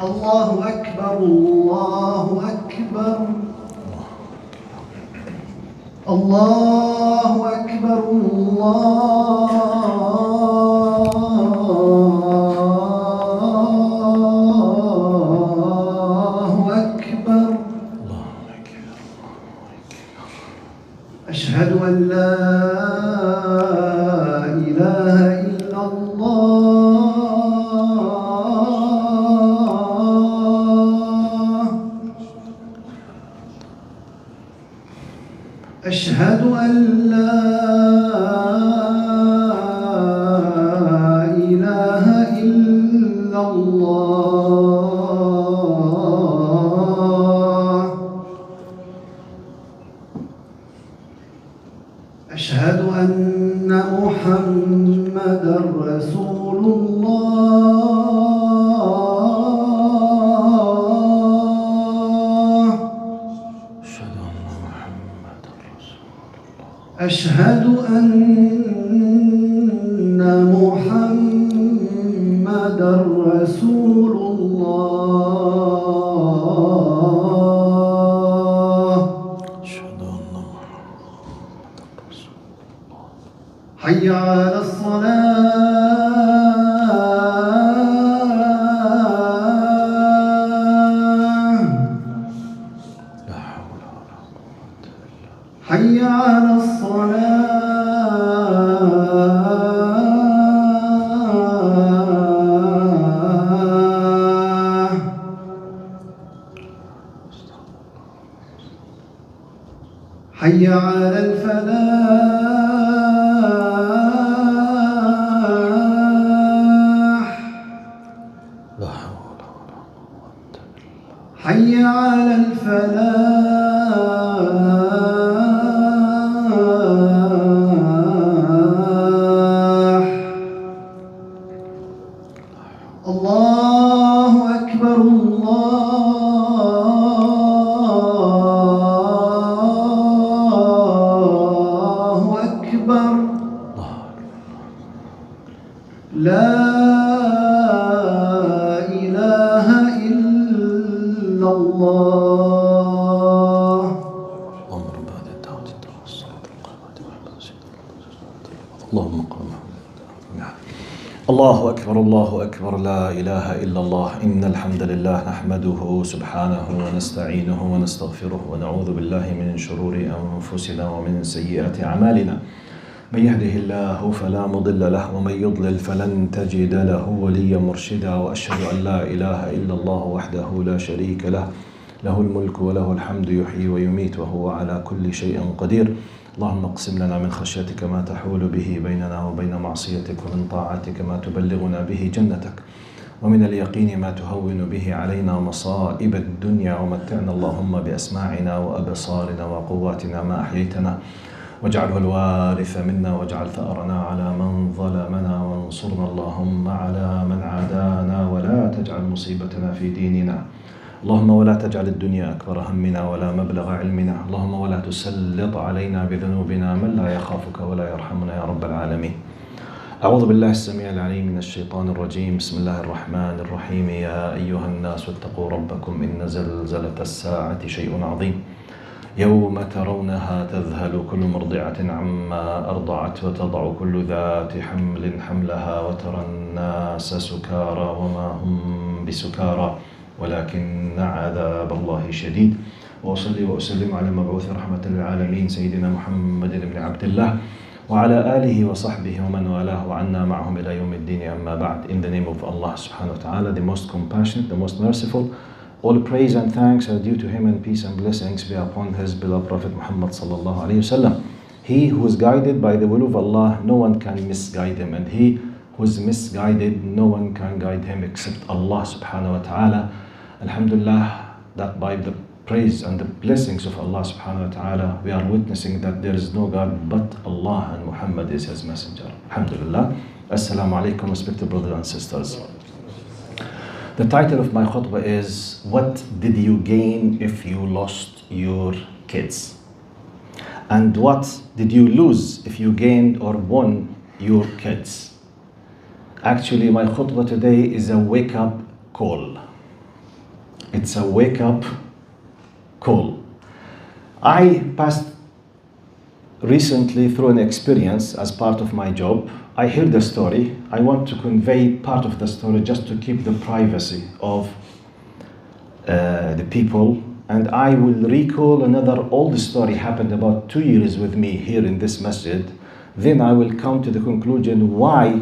الله أكبر الله أكبر الله أكبر الله أكبر أشهد أن لا إله إلا الله أشهد أن لا إله إلا الله أشهد أن محمدًا رسول الله أشهد أن محمدًا رسول الله حي على الصلاة حي على الصلاة حي على الفلاح حي على الفلاح الله أكبر الله أكبر لا إله إلا الله اللهم قم الله أكبر الله أكبر لا إله إلا الله إن الحمد لله نحمده سبحانه ونستعينه ونستغفره ونعوذ بالله من شرور أنفسنا ومن سيئات أعمالنا من يهده الله فلا مضل له ومن يضلل فلن تجد له وليا مرشدا وأشهد أن لا إله إلا الله وحده لا شريك له له الملك وله الحمد يحيي ويميت وهو على كل شيء قدير اللهم اقسم لنا من خشيتك ما تحول به بيننا وبين معصيتك ومن طاعتك ما تبلغنا به جنتك ومن اليقين ما تهون به علينا مصائب الدنيا ومتعنا اللهم بأسماعنا وأبصارنا وقواتنا ما أحييتنا واجعله الوارث منا واجعل ثأرنا على من ظلمنا وانصرنا اللهم على من عادانا ولا تجعل مصيبتنا في ديننا اللهم ولا تجعل الدنيا أكبر همنا ولا مبلغ علمنا اللهم ولا تسلط علينا بذنوبنا من لا يخافك ولا يرحمنا يا رب العالمين أعوذ بالله السميع العليم من الشيطان الرجيم بسم الله الرحمن الرحيم يا أيها الناس اتقوا ربكم إن زلزلة الساعة شيء عظيم يوم ترونها تذهل كل مرضعة عما أرضعت وتضع كل ذات حمل حملها وترى الناس سكارى وما هم بسكارى ولكن عذاب الله شديد وأصلي وأسلم على المبعوث رحمة للعالمين سيدنا محمد بن عبد الله وعلى آله وصحبه ومن والاه وعنا معهم إلى يوم الدين أما بعد. In the name of Allah subhanahu wa ta'ala, the most compassionate, the most merciful, all praise and thanks are due to him and peace and blessings be upon his beloved Prophet Muhammad sallallahu alayhi wasallam. He who is guided by the will of Allah, no one can misguide him, and he who is misguided, no one can guide him except Allah subhanahu wa ta'ala. Alhamdulillah, that by the praise and the blessings of Allah subhanahu wa ta'ala, we are witnessing that there is no God but Allah and Muhammad is his messenger. Alhamdulillah. Assalamu alaikum, respected brothers and sisters. The title of my khutbah is, what did you gain if you lost your kids? And what did you lose if you gained or won your kids? Actually, my khutbah today is a wake-up call. It's a wake-up call. I passed recently through an experience as part of my job. I heard the story. I want to convey part of the story just to keep the privacy of the people. And I will recall another old story happened about 2 years with me here in this masjid. Then I will come to the conclusion why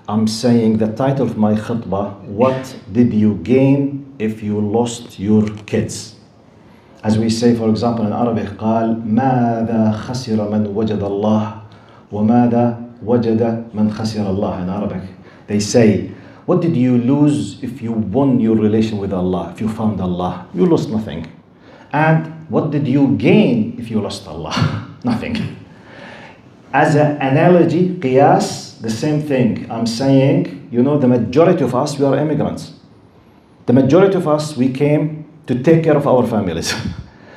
I'm saying the title of my khutbah, what did you gain if you lost your kids? As we say, for example, in Arabic, قال ماذا خسر من وجد الله وماذا وجد من خسر الله. In Arabic, they say, what did you lose if you won your relation with Allah, if you found Allah? You lost nothing. And what did you gain if you lost Allah? Nothing. As an analogy, qiyas, the same thing. I'm saying, the majority of us, we are immigrants. The majority of us, we came to take care of our families.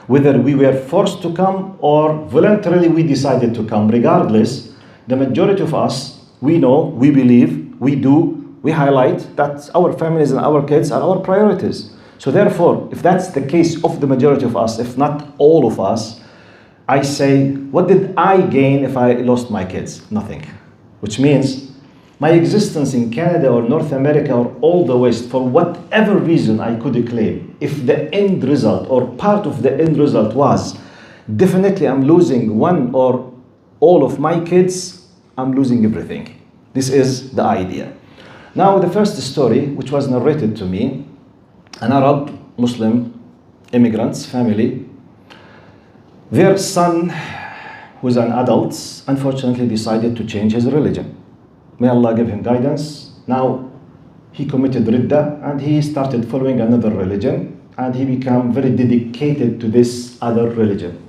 Whether we were forced to come or voluntarily we decided to come, regardless, the majority of us, we know, we believe, we do, we highlight that our families and our kids are our priorities. So therefore, if that's the case of the majority of us, if not all of us, I say, what did I gain if I lost my kids? Nothing. Which means my existence in Canada or North America or all the West, for whatever reason I could claim, if the end result or part of the end result was definitely I'm losing one or all of my kids, I'm losing everything. This is the idea. Now the first story, which was narrated to me, an Arab Muslim immigrant's family, their son, who is an adult, unfortunately decided to change his religion. May Allah give him guidance. Now he committed ridda and he started following another religion and he became very dedicated to this other religion.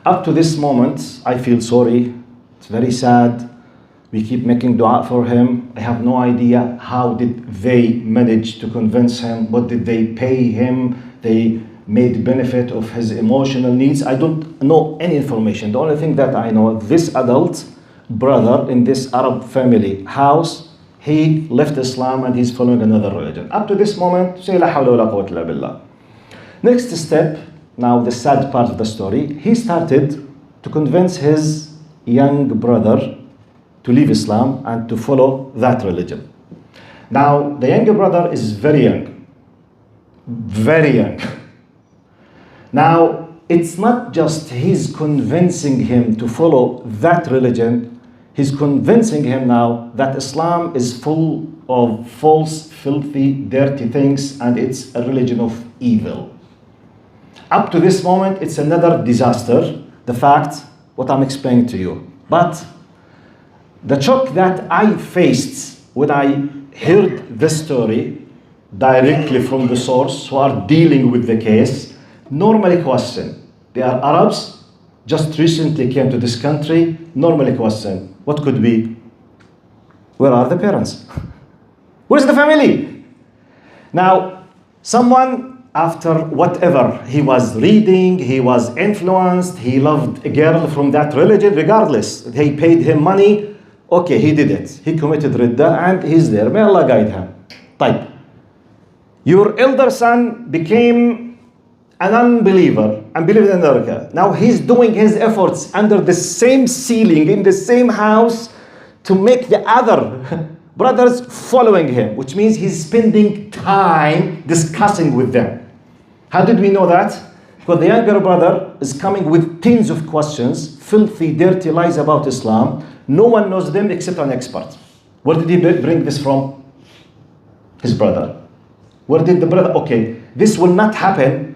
Up to this moment, I feel sorry. It's very sad. We keep making dua for him. I have no idea how did they manage to convince him. What did they pay him? They made benefit of his emotional needs. I don't know any information. The only thing that I know, this adult brother in this Arab family house, he left Islam and he's following another religion. Up to this moment, say la hawla wa la quwwata illa billah. Next step, now the sad part of the story, he started to convince his young brother to leave Islam and to follow that religion. Now, the younger brother is very young. Very young. Now, it's not just he's convincing him to follow that religion, he's convincing him now that Islam is full of false, filthy, dirty things and it's a religion of evil. Up to this moment, it's another disaster, the fact, what I'm explaining to you. But the shock that I faced when I heard this story directly from the source who are dealing with the case, normally question. They are Arabs, just recently came to this country, normally question. What could be? Where are the parents? Where's the family? Now, someone after whatever, he was reading, he was influenced, he loved a girl from that religion, regardless. They paid him money. Okay, he did it. He committed ridda and he's there. May Allah guide him. Type. Your elder son became an unbeliever in America. Now he's doing his efforts under the same ceiling, in the same house, to make the other brothers following him, which means he's spending time discussing with them. How did we know that? Because the younger brother is coming with tens of questions, filthy, dirty lies about Islam. No one knows them except an expert. Where did he bring this from? His brother. Where did the brother? Okay, this will not happen.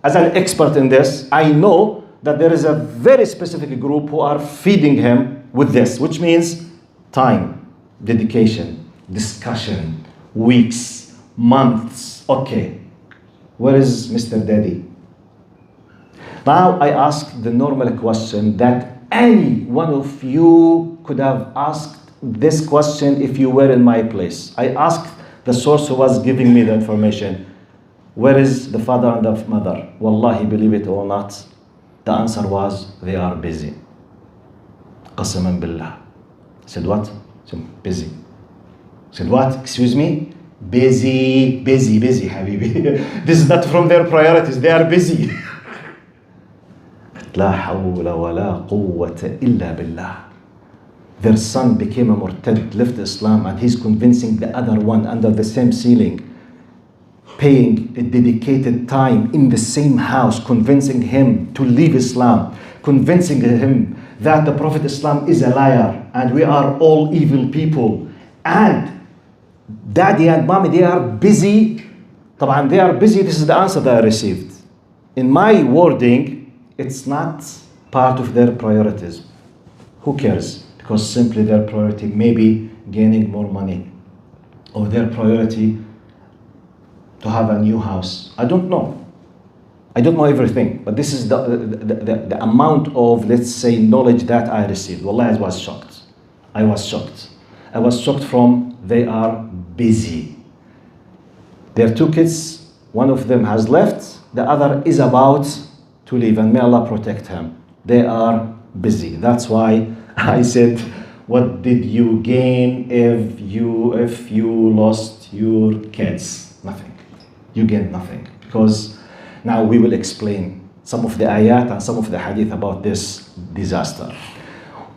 As an expert in this, I know that there is a very specific group who are feeding him with this, which means time, dedication, discussion, weeks, months. Okay, where is Mr. Daddy? Now I ask the normal question that any one of you could have asked this question if you were in my place. I asked the source who was giving me the information, where is the father and the mother? Wallahi, believe it or not, the answer was, they are busy. Qasaman billah. I said, what? I said, busy. I said, what? Excuse me? Busy, busy, busy, Habibi. This is not from their priorities, they are busy. لا حول ولا قوة إلا بالله. Their son became a murtad, left Islam, and he's convincing the other one under the same ceiling, paying a dedicated time in the same house, convincing him to leave Islam, convincing him that the Prophet Islam is a liar and we are all evil people. And daddy and mommy, they are busy. طبعا they are busy. This is the answer that I received. In my wording, it's not part of their priorities. Who cares? Because simply their priority may be gaining more money, or their priority to have a new house. I don't know. I don't know everything, but this is the amount of, let's say, knowledge that I received. Wallahi, I was shocked. I was shocked. I was shocked from they are busy. Their two kids, one of them has left, the other is about to leave, and may Allah protect him. They are busy. That's why I said, what did you gain if you lost your kids? Nothing. You gained nothing. Because now we will explain some of the ayat and some of the hadith about this disaster.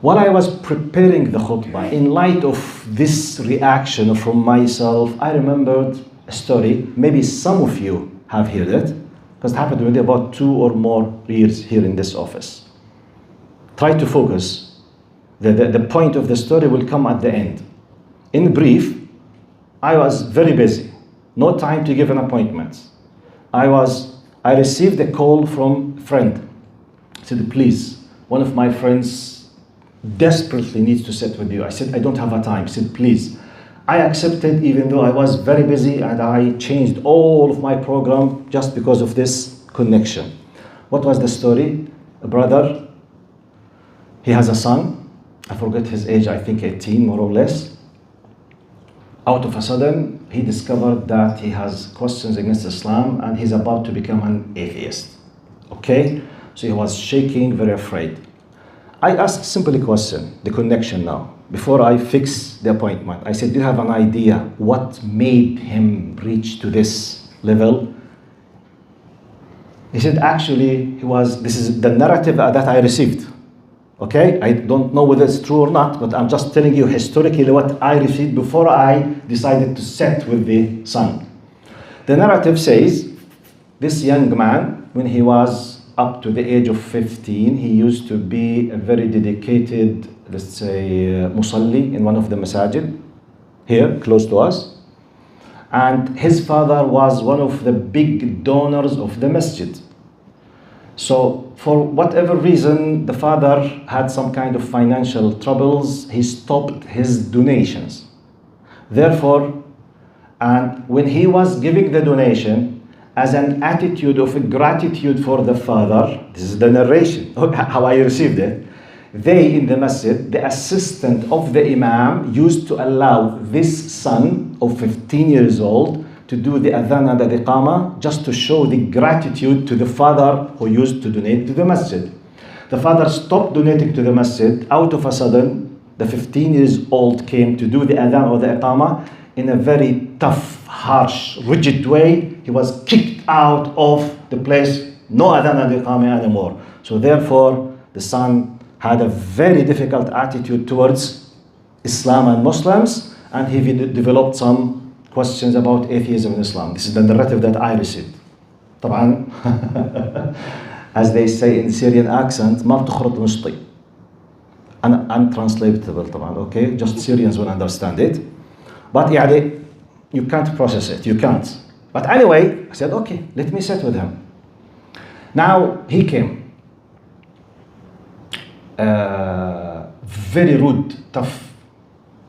While I was preparing the khutbah, in light of this reaction from myself, I remembered a story. Maybe some of you have heard it, because it happened already about 2 or more years here in this office. Try to focus. The point of the story will come at the end. In brief, I was very busy. No time to give an appointment. I received a call from a friend. He said, please, one of my friends desperately needs to sit with you. I said, I don't have a time. He said, please. I accepted, even though I was very busy, and I changed all of my program just because of this connection. What was the story? A brother, he has a son. I forget his age, I think 18 more or less. Out of a sudden, he discovered that he has questions against Islam and he's about to become an atheist. Okay? So he was shaking, very afraid. I asked simply a question, the connection now. Before I fix the appointment, I said, do you have an idea what made him reach to this level? He said, actually, this is the narrative that I received. Okay, I don't know whether it's true or not, but I'm just telling you historically what I received before I decided to sit with the son. The narrative says, this young man, when he was up to the age of 15, he used to be a very dedicated, let's say, musalli in one of the masajid, here, close to us. And his father was one of the big donors of the masjid. So for whatever reason, the father had some kind of financial troubles. He stopped his donations. Therefore, and when he was giving the donation, as an attitude of gratitude for the father, this is the narration, how I received it, they in the masjid, the assistant of the imam, used to allow this son of 15 years old to do the adhan and the iqamah, just to show the gratitude to the father who used to donate to the masjid. The father stopped donating to the masjid. Out of a sudden, the 15 years old came to do the adhan or the iqamah in a very tough, harsh, rigid way. He was kicked out of the place, no adhan and iqamah anymore. So therefore, the son had a very difficult attitude towards Islam and Muslims, and he developed some questions about atheism in Islam. This is the narrative that I received. طبعا, as they say in Syrian accent, ما بتخرط نشطي. Untranslatable طبعا, okay? Just Syrians will understand it. But يعني, you can't process it, you can't. But anyway, I said, okay, let me sit with him. Now, he came. Very rude, tough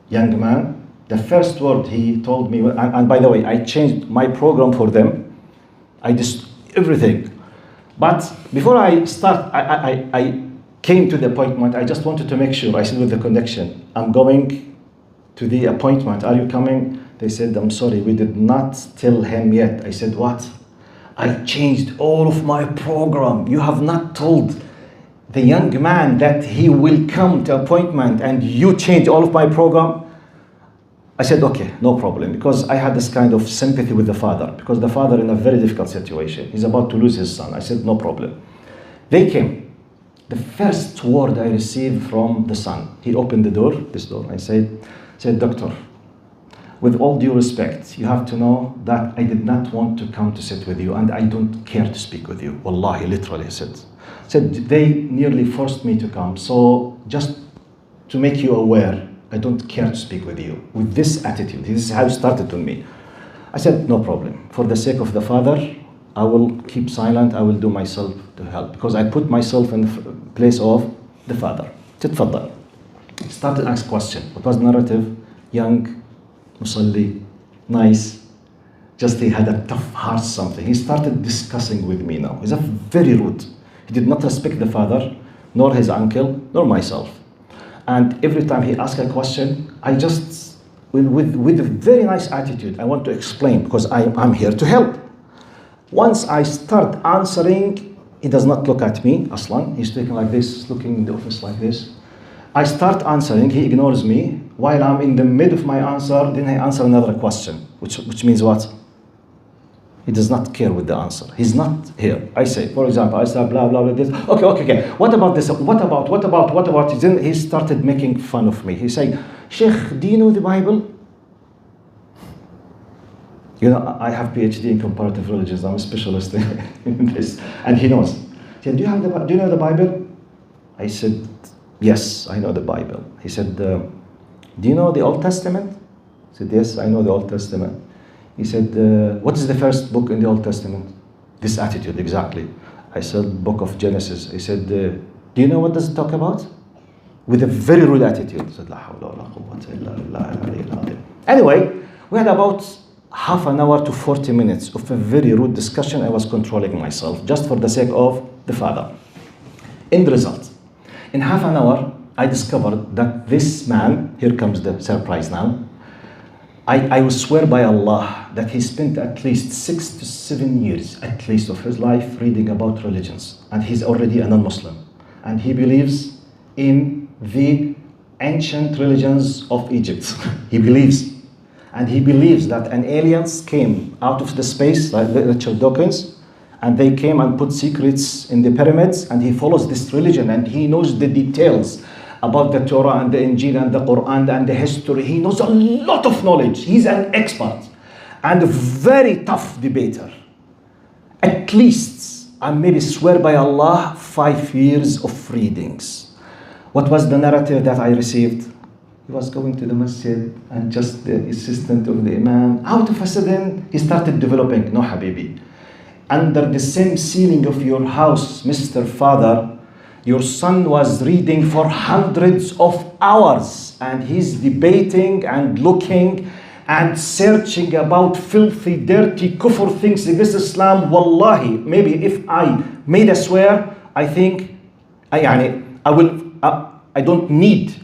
young man. The first word he told me, and by the way, I changed my program for them. I just, everything. But before I start, I came to the appointment. I just wanted to make sure, I said with the connection, I'm going to the appointment. Are you coming? They said, I'm sorry, we did not tell him yet. I said, what? I changed all of my program. You have not told the young man that he will come to appointment and you change all of my program? I said, okay, no problem, because I had this kind of sympathy with the father, because the father in a very difficult situation. He's about to lose his son. I said, no problem. They came. The first word I received from the son, he opened the door, this door, I said, doctor, with all due respect, you have to know that I did not want to come to sit with you, and I don't care to speak with you. Wallahi, literally, he said, they nearly forced me to come, so just to make you aware, I don't care to speak with you. With this attitude, this is how it started on me. I said, no problem. For the sake of the father, I will keep silent, I will do myself to help, because I put myself in the place of the father. تتفضل. Started to ask question. What was the narrative? Young, musalli, nice. Just he had a tough heart something. He started discussing with me now. He's very rude. He did not respect the father, nor his uncle, nor myself. And every time he asked a question, I just, with a very nice attitude, I want to explain, because I'm here to help. Once I start answering, he does not look at me, Aslan. He's taking like this, looking in the office like this. I start answering, he ignores me. While I'm in the mid of my answer, then I answer another question, which means what? He does not care with the answer. He's not here. I say, for example, I start blah, blah, blah, this. Okay. What about this? What about? Then he started making fun of me. He said, Sheikh, do you know the Bible? You know, I have PhD in comparative religions. I'm a specialist in this. And he knows. He said, do you know the Bible? I said, yes, I know the Bible. He said, do you know the Old Testament? I said, yes, I know the Old Testament. He said, what is the first book in the Old Testament? This attitude, exactly. I said, book of Genesis. He said, do you know what does it talk about? With a very rude attitude. I said, La hawla wa la quwwata illa billah. Anyway, we had about half an hour to 40 minutes of a very rude discussion. I was controlling myself, just for the sake of the father. End result, in half an hour, I discovered that this man, here comes the surprise now, I will swear by Allah that he spent at least 6 to 7 years, at least, of his life reading about religions. And he's already a non-Muslim. And he believes in the ancient religions of Egypt. He believes. And he believes that an aliens came out of the space, like Richard Dawkins, and they came and put secrets in the pyramids, and he follows this religion, and he knows the details about the Torah and the Injil and the Quran and the history. He knows a lot of knowledge. He's an expert and a very tough debater. At least, I maybe swear by Allah, 5 years of readings. What was the narrative that I received? He was going to the masjid, and just the assistant of the imam, out of a sudden, he started developing, no habibi. Under the same ceiling of your house, Mr. Father, your son was reading for hundreds of hours, and he's debating and looking and searching about filthy, dirty, kufr things against Islam. Wallahi, maybe if I made a swear, I think, I don't need,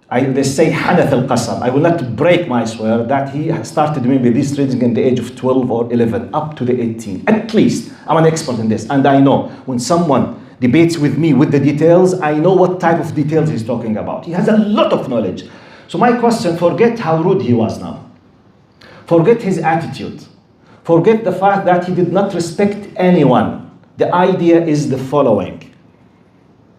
they say hanath al-qasam, I will not break my swear that he started maybe this reading in the age of 12 or 11, up to the 18. At least, I'm an expert in this, and I know when someone debates with me with the details, I know what type of details he's talking about. He has a lot of knowledge. So my question, forget how rude he was now. Forget his attitude. Forget the fact that he did not respect anyone. The idea is the following.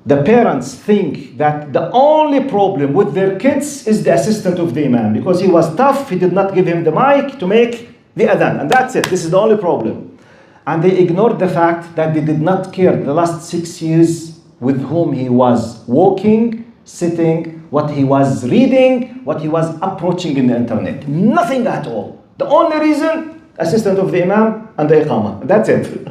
The parents think that the only problem with their kids is the assistant of the imam. Because he was tough, he did not give him the mic to make the adhan. And that's it. This is the only problem. And they ignored the fact that they did not care the last 6 years with whom he was walking, sitting, what he was reading, what he was approaching in the internet. Nothing at all. The only reason, assistant of the imam and the iqamah. That's it.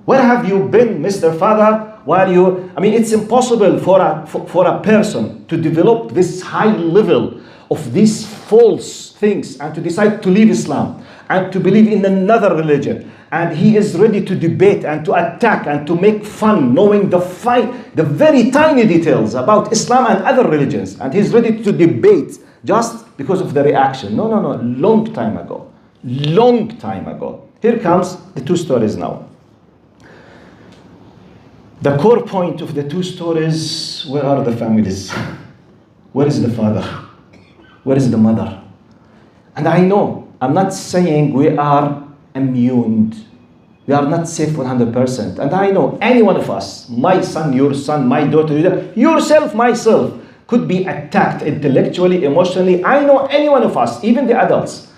Where have you been, Mr. Father, while you... I mean, it's impossible for a person to develop this high level of these false things and to decide to leave Islam and to believe in another religion. And he is ready to debate and to attack and to make fun, knowing the very tiny details about Islam and other religions. And he's ready to debate just because of the reaction. No. Long time ago. Here comes the 2 stories now. The core point of the 2 stories, where are the families? Where is the father? Where is the mother? And I know, I'm not saying we are immune. We are not safe 100%. And I know any one of us, my son, my daughter, yourself, myself, could be attacked intellectually, emotionally. I know any one of us, even the adults,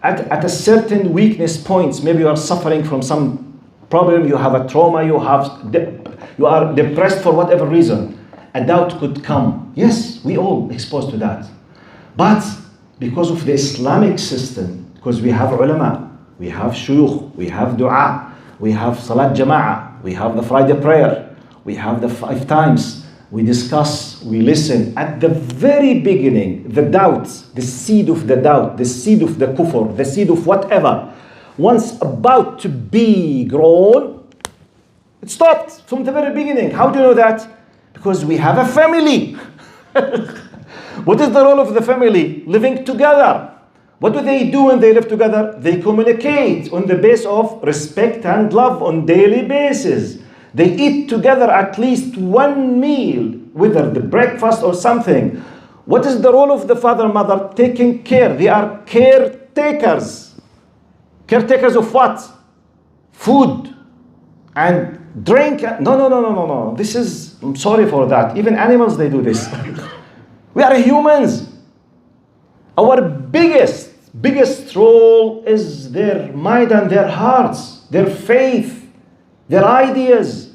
at a certain weakness points. Maybe you are suffering from some problem, you have a trauma, you are depressed for whatever reason. A doubt could come. Yes, we all exposed to that. But because of the Islamic system, because we have ulama, we have shuyukh, we have dua, we have salat jama'ah, we have the Friday prayer, we have the 5 times, we discuss, we listen. At the very beginning, the doubt, the seed of the doubt, the seed of the kufr, the seed of whatever, once about to be grown, it stopped from the very beginning. How do you know that? Because we have a family. What is the role of the family? Living together. What do they do when they live together? They communicate on the basis of respect and love on daily basis. They eat together at least one meal, whether the breakfast or something. What is the role of the father and mother? Taking care. They are caretakers. Caretakers of what? Food and drink. No. This is, I'm sorry for that. Even animals, they do this. We are humans. Our biggest role is their mind and their hearts, their faith, their ideas.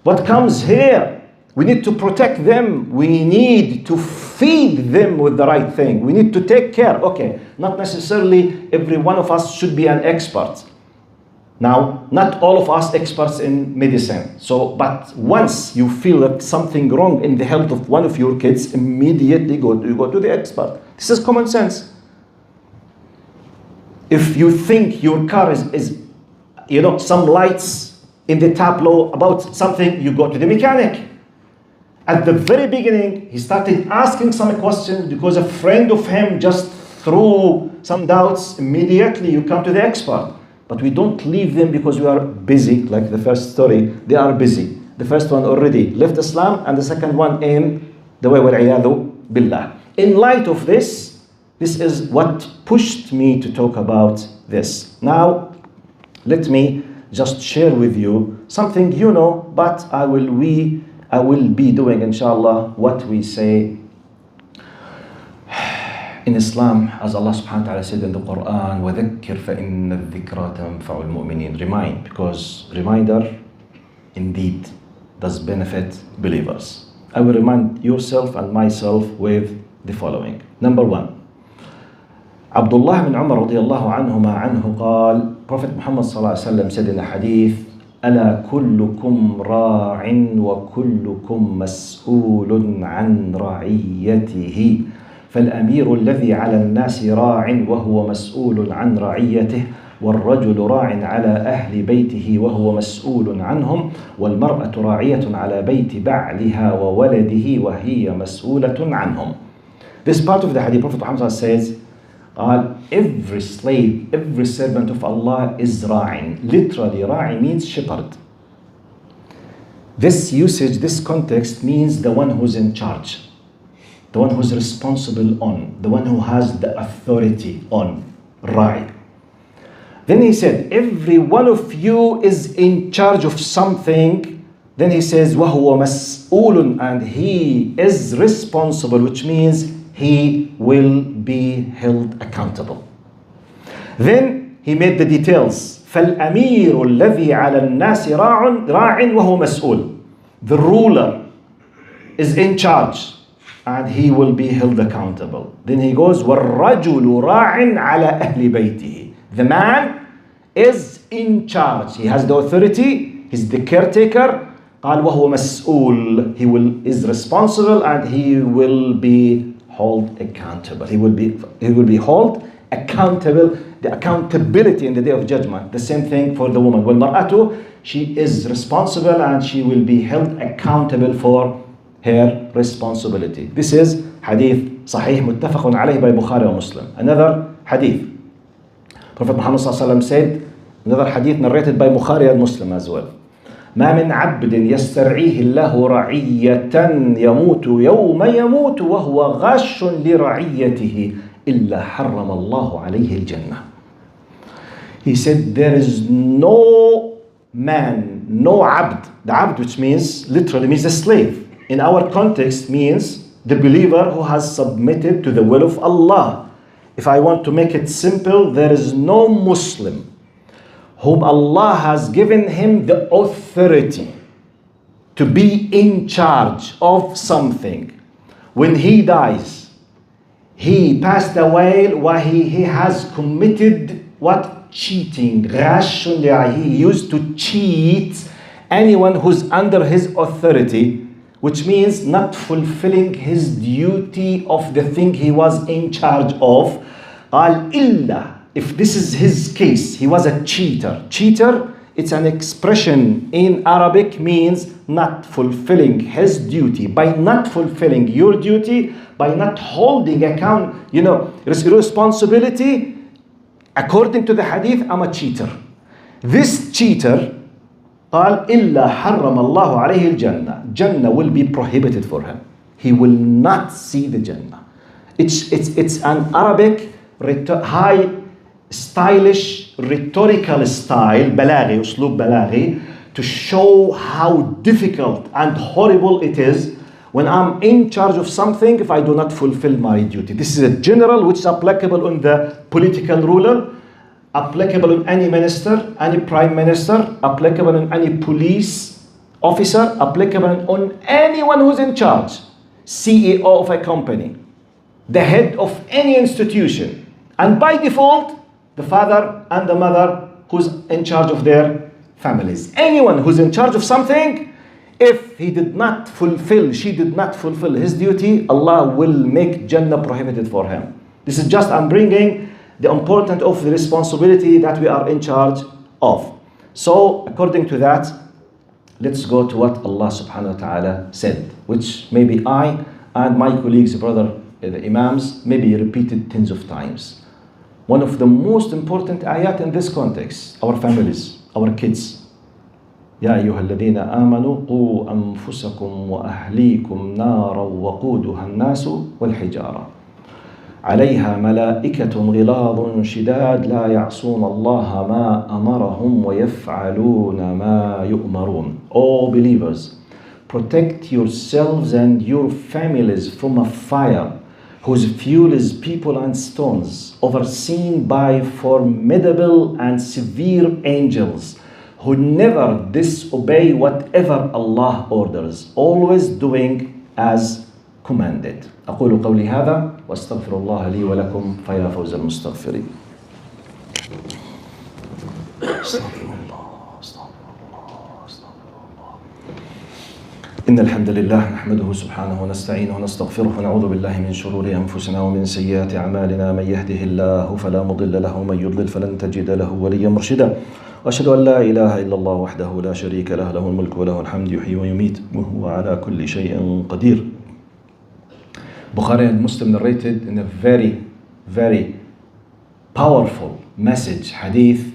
What comes here, we need to protect them. We need to feed them with the right thing. We need to take care. Okay, not necessarily every one of us should be an expert. Now, not all of us experts in medicine. But once you feel that something wrong in the health of one of your kids, immediately you go to the expert. This is common sense. If you think your car is some lights in the tableau about something, you go to the mechanic. At the very beginning, he started asking some questions because a friend of him just threw some doubts. Immediately, you come to the expert. But we don't leave them because we are busy, like the first story. They are busy. The first one already left Islam, and the second one in the way, wal-'iyadhu billah. In light of this is what pushed me to talk about this. Now, let me just share with you something you know, but I will be doing, inshallah, what we say in Islam, as Allah subhanahu wa ta'ala said in the Quran, وَذَكِّرْ فَإِنَّ الذِّكْرَى تَنْفَعُ الْمُؤْمِنِينَ. Remind, because reminder indeed does benefit believers. I will remind yourself and myself with the following. Number 1. Abdullah bin Umar radiyallahu anhuma anhu قال, Prophet Muhammad sallallahu alayhi wa sallam said in a hadith, أَلَا كُلُّكُمْ رَاعٍ وَكُلُّكُمْ مَسْئُولٌ عَنْ رَعِيَّتِهِ فالأمير الذي على الناس راع وهو مسؤول عن رعيته والرجل راع على أهل بيته وهو مسؤول عنهم والمرأة راعية على بيت بعلها وولده وهي مسؤولة عنهم. This part of the hadith, Prophet Muhammad says, every slave, every servant of Allah is ra'in. Literally, ra'i means shepherd. This usage, this context means the one who's in charge. The one who's responsible on, the one who has the authority on, ra'i. Then he said, every one of you is in charge of something. Then he says, وَهُوَ مَسْئُولٌ, and he is responsible, which means he will be held accountable. Then he made the details. فَالْأَمِيرُ الَّذِي عَلَى النَّاسِ رَاعٍ وَهُوَ مَسْئُولٌ. The ruler is in charge, and he will be held accountable. Then he goes, وَالرَّجُلُ رَاعٍ عَلَى أَهْلِ بَيْتِهِ. The man is in charge. He has the authority. He's the caretaker. قال وَهُوَ مَسْئُول. He is responsible, and he will be held accountable. He will be held accountable. The accountability in the day of judgment. The same thing for the woman. وَالْمَرْأَةُ, she is responsible, and she will be held accountable for her responsibility. This is hadith sahih muttafaqun alayhi by Bukhari and Muslim. Another hadith, Prophet Muhammad sallallahu alaihi wasallam said, another hadith narrated by Bukhari and Muslim as well. ما من عبد يسترعيه الله رعية يموت يوم يموت وهو غاش لرعيته إلا حرم الله عليه الجنة. He said there is no man, no abd. The abd, which means literally means a slave. In our context means the believer who has submitted to the will of Allah. If I want to make it simple, there is no Muslim whom Allah has given him the authority to be in charge of something. When he dies, he passed away while he has committed what? Cheating. He used to cheat anyone who's under his authority, which means not fulfilling his duty of the thing he was in charge of. If this is his case, he was a cheater. Cheater, it's an expression in Arabic, means not fulfilling his duty. By not fulfilling your duty, by not holding account, responsibility, according to the hadith, I'm a cheater. This cheater, قال إلا حرم الله عليه الجنة. Jannah will be prohibited for him. He will not see the Jannah. It's an Arabic high stylish rhetorical style, بلاغي, أسلوب بلاغي, to show how difficult and horrible it is when I'm in charge of something if I do not fulfill my duty. This is a general which is applicable on the political ruler, applicable on any minister, any prime minister, applicable on any police officer, applicable on anyone who's in charge, CEO of a company, the head of any institution, and by default, the father and the mother who's in charge of their families. Anyone who's in charge of something, if he did not fulfill, she did not fulfill his duty, Allah will make Jannah prohibited for him. This is just, I'm bringing the importance of the responsibility that we are in charge of. So, according to that, let's go to what Allah subhanahu wa ta'ala said, which maybe I and my colleagues, brother, the Imams, maybe repeated tens of times. One of the most important ayat in this context, our families, our kids. يا أيها الذين آمنوا قوا أنفسكم وأهليكم نارا وقودها الناس والحجارة عليها ملائكة غلاظ شداد لا يعصون الله ما أمرهم ويفعلون ما يؤمرون. All believers, protect yourselves and your families from a fire whose fuel is people and stones, overseen by formidable and severe angels, who never disobey whatever Allah orders, always doing as commanded. أقول قولي هذا واستغفر الله لي ولكم فيا فوز المستغفرين. إن الحمد لله نحمده سبحانه ونستعينه ونستغفره ونعوذ بالله من شرور أنفسنا ومن سيئات أعمالنا. من يهده الله فلا مضل له ومن يضلل فلن تجد له وليا مرشدا. وأشهد أن لا إله إلا الله وحده لا شريك له له الملك وله الحمد يحيي ويميت وهو على كل شيء قدير. Bukhari and Muslim narrated in a very, very powerful message, hadith,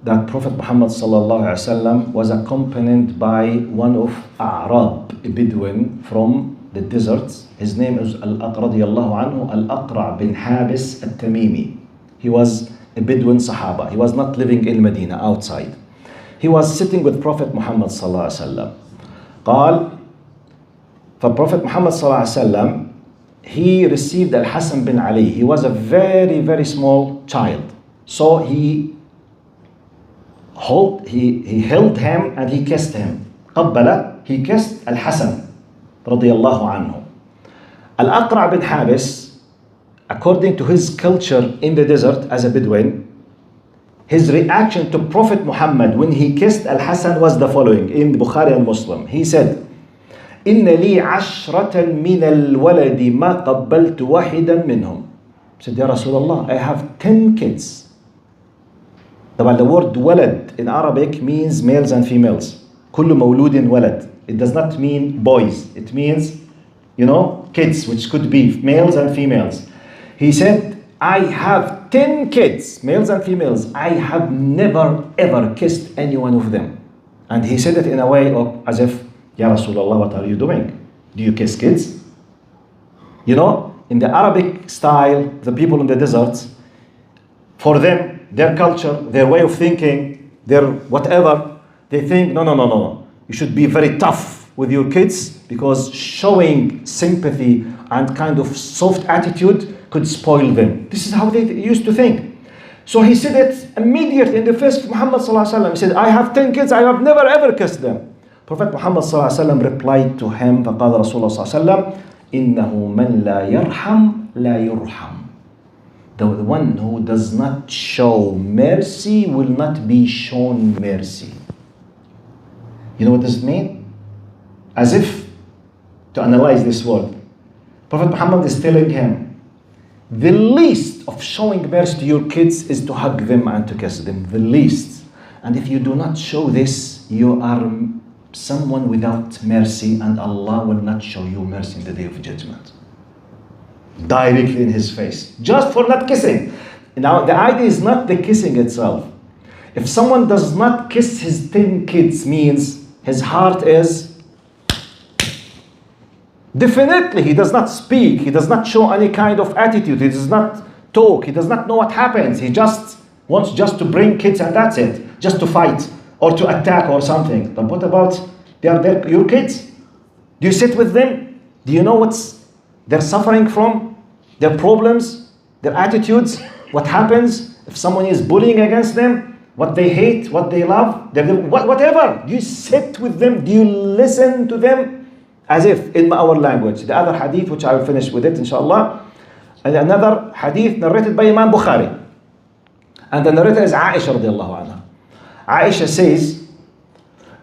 that Prophet Muhammad sallallahu alaihi wasallam was accompanied by one of A'rab, a Bedouin from the deserts. His name is Al-Aqra radiyallahu anhu, Al-Aqra bin Habis Al-Tamimi. He was a Bedouin Sahaba. He was not living in Medina, outside. He was sitting with Prophet Muhammad sallallahu alaihi wasallam. قال, for Prophet Muhammad sallallahu alaihi wasallam, he received Al-Hasan bin Ali. He was a very, very small child. So he held him and he kissed him. قبل, he kissed Al-Hasan radiyallahu anhu. Al-Aqra bin Habis, according to his culture in the desert as a Bedouin, his reaction to Prophet Muhammad when he kissed Al-Hasan was the following in Bukhari and Muslim. He said, إن لي عشرة من الولد ما قبلت واحدا منهم. He said, Ya Rasulullah, I have 10 kids. The word walad in Arabic means males and females. كل مولود ولد. It does not mean boys. It means, kids, which could be males and females. He said, I have 10 kids, males and females. I have never ever kissed any one of them. And he said it in a way of as if, Ya Rasulullah, what are you doing? Do you kiss kids? in the Arabic style, the people in the desert, for them, their culture, their way of thinking, their whatever, they think, no. You should be very tough with your kids because showing sympathy and kind of soft attitude could spoil them. This is how they used to think. So he said it immediately in the face of Muhammad sallallahu alaihi wasallam. He said, I have 10 kids, I have never ever kissed them. Prophet Muhammad sallallahu alaihi wasallam replied to him, فقال رسول الله صلى الله عليه وسلم, إنه من لا يرحم لا يرحم. The one who does not show mercy will not be shown mercy. You know what does it mean? As if to analyze this word, Prophet Muhammad is telling him, the least of showing mercy to your kids is to hug them and to kiss them. The least. And if you do not show this, you are someone without mercy, and Allah will not show you mercy in the day of judgment. Directly in his face. Just for not kissing. Now, the idea is not the kissing itself. If someone does not kiss his 10 kids, means his heart is definitely, he does not speak, he does not show any kind of attitude, he does not talk, he does not know what happens, he just wants just to bring kids and that's it, just to fight or to attack or something. But what about your kids? Do you sit with them? Do you know what's they're suffering from? Their problems, their attitudes, what happens if someone is bullying against them, what they hate, what they love, whatever. Do you sit with them? Do you listen to them? As if in our language. The other hadith, which I will finish with it, inshallah. And another hadith narrated by Imam Bukhari. And the narrator is Aisha radiallahu anha. Aisha says,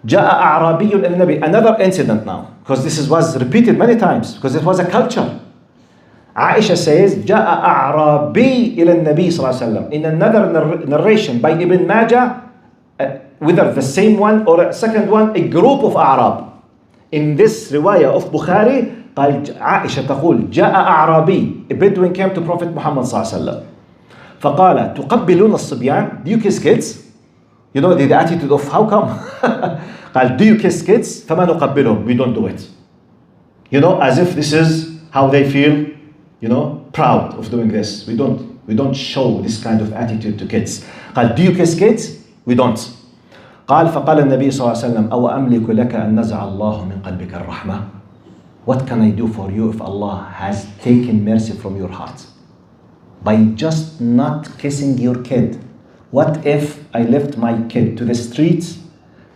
جاء أعرابي إلى النبي. Another incident now, because this was repeated many times, because it was a culture. Aisha says, جاء أعرابي إلى النبي صلى الله عليه وسلم. In another narration by Ibn Majah, whether the same one or a second one, a group of Arab. In this riwayah of Bukhari, عائشة تقول جاء أعرابي, a Bedouin came to Prophet Muhammad صلى الله عليه وسلم. فقال تقبلون الصبيان? Do you kiss kids? You know the attitude of how come? قال do you kiss kids? فما نقبلهم. We don't do it. You know, as if this is how they feel, you know, proud of doing this. We don't show this kind of attitude to kids. قال do you kiss kids? We don't. قال فقال النبي صلى الله عليه وسلم أو أملك لك أن نزع الله من قلبك الرحمة. What can I do for you if Allah has taken mercy from your heart? By just not kissing your kid. What if I left my kid to the streets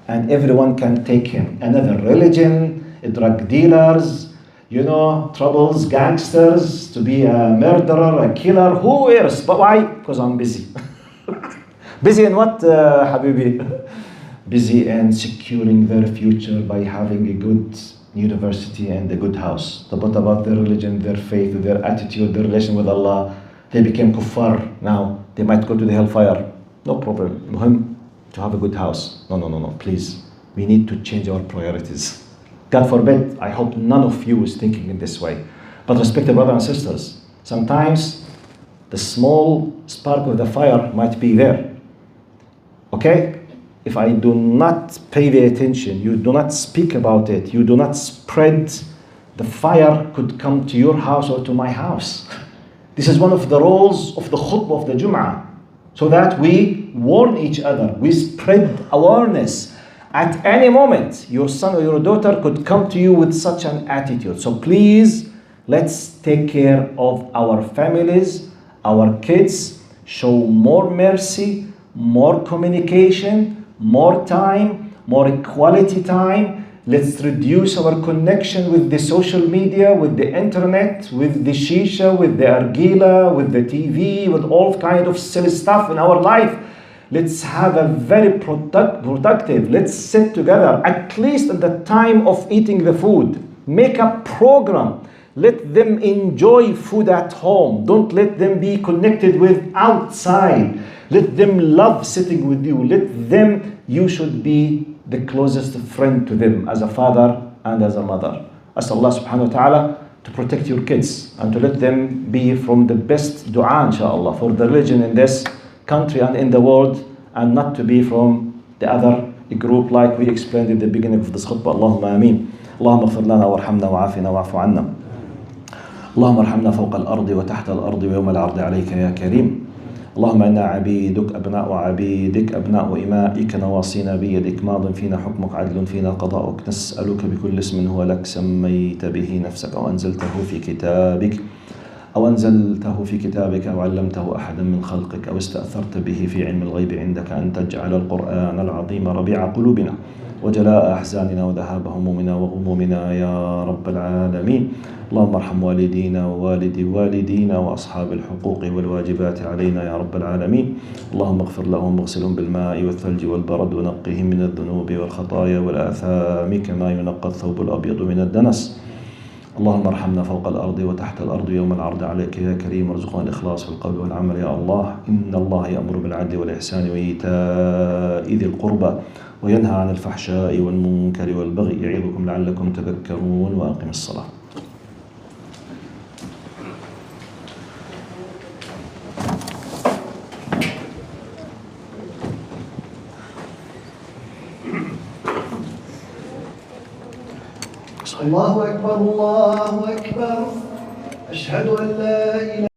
and everyone can take him? Another religion, drug dealers, you know, troubles, gangsters, to be a murderer, a killer, who else? But why? Because I'm busy. Busy in what, Habibi? Busy in securing their future by having a good university and a good house. But what about their religion, their faith, their attitude, their relation with Allah? They became kuffar now. They might go to the hellfire. No problem. Muhim to have a good house. No, please. We need to change our priorities. God forbid, I hope none of you is thinking in this way. But respected brothers and sisters, sometimes the small spark of the fire might be there. Okay? If I do not pay the attention, you do not speak about it, you do not spread, the fire could come to your house or to my house. This is one of the roles of the khutbah of the Jum'ah, so that we warn each other, we spread awareness. At any moment, your son or your daughter could come to you with such an attitude. So please, let's take care of our families, our kids, show more mercy, more communication, more time, more quality time. Let's reduce our connection with the social media, with the internet, with the shisha, with the argila, with the TV, with all kind of silly stuff in our life. Let's have a very productive. Let's sit together, at least at the time of eating the food. Make a program. Let them enjoy food at home. Don't let them be connected with outside. Let them love sitting with you. You should be the closest friend to them as a father and as a mother. Ask Allah subhanahu wa ta'ala to protect your kids and to let them be from the best dua, inshallah, for the religion in this country and in the world, and not to be from the other group like we explained in the beginning of this khutbah. Allahumma ameen. Allahumma ighfir lana warhamna wa'afina wa'afu anna. اللهم ارحمنا فوق الأرض وتحت الأرض ويوم العرض عليك يا كريم. اللهم إنا عبيدك أبناء عبيدك أبناء إمائك نواصينا بيدك ماض فينا حكمك عدل فينا قضاؤك نسألك بكل اسم هو لك سميت به نفسك أو أنزلته في كتابك أو علمته أحدا من خلقك أو استأثرت به في علم الغيب عندك أن تجعل القرآن العظيم ربيع قلوبنا وجلاء أحزاننا وذهاب همومنا وغمومنا يا رب العالمين. اللهم ارحم والدينا ووالدي والدينا وأصحاب الحقوق والواجبات علينا يا رب العالمين. اللهم اغفر لهم واغسلهم بالماء والثلج والبرد ونقهم من الذنوب والخطايا والآثام كما ينقى الثوب الأبيض من الدنس. اللهم ارحمنا فوق الأرض وتحت الأرض يوم العرض عليك يا كريم وارزقنا الإخلاص في القول والعمل يا الله. إن الله يأمر بالعدل والإحسان وإيتاء ذي القربى وينهى عن الفحشاء والمنكر والبغي يعظكم لعلكم تذكرون. وأقم الصلاة. الله أكبر الله أكبر. أشهد أن لا إله